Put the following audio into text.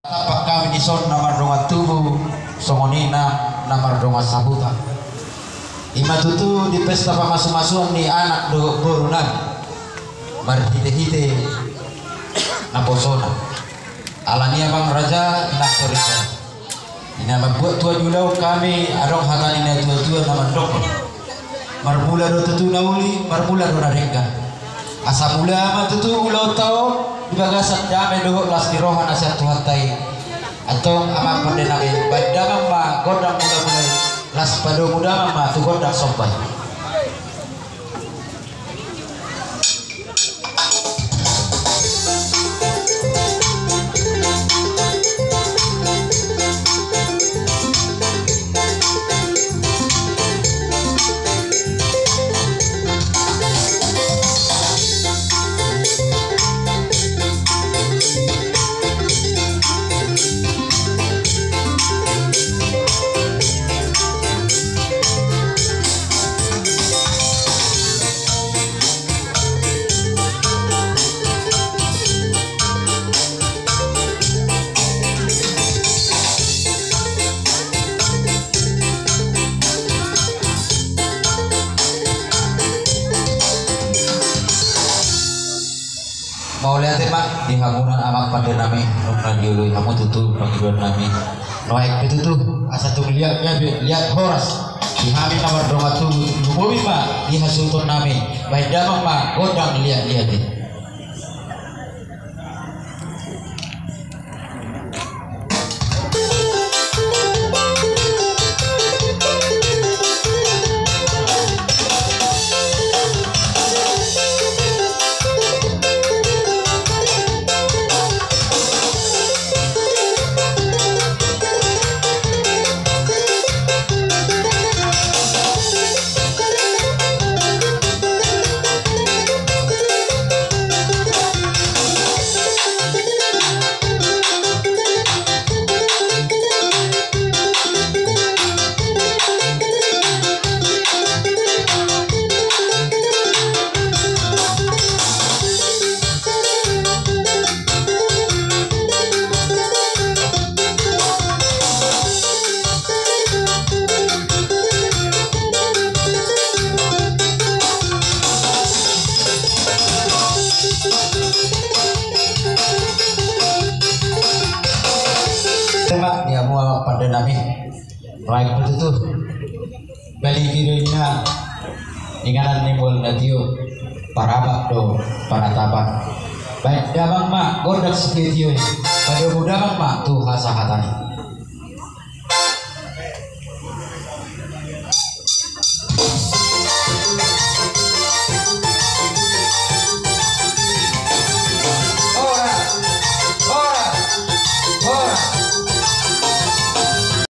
Tapak kami di son namar donga tubuh songonina namar donga sabuta. Ima tutu di pesta pamasu-masuan ni anak do borunan marhite-hite naposona. Alania bang raja nak sorika. Ina membuat tua julau kami adong hatani na tua-tua nama dok. Marmula do tutu nauli, marmula do narengga. Asa mula ama tutu ulau tau dibagasat dame do las dirohan asyat Tuhan tai atau ama pandenake baik damang ma godang mula-mula las pado muda ma tu godang sopai. Mau lihat pak di hamunan amak pada nami nukran diului kamu tutup panggilan nami noek itu tuh asa tuh lihat horas di hamin nomor dua tuh mobil pak di hasulton nami baik damang pak godang lihat deh. Dia mau pada nami baik betul bali videonya inganan nimbul natio parabak do panatapan baik damang mak gordak sekitiu pada muda mak tuh hasahatani.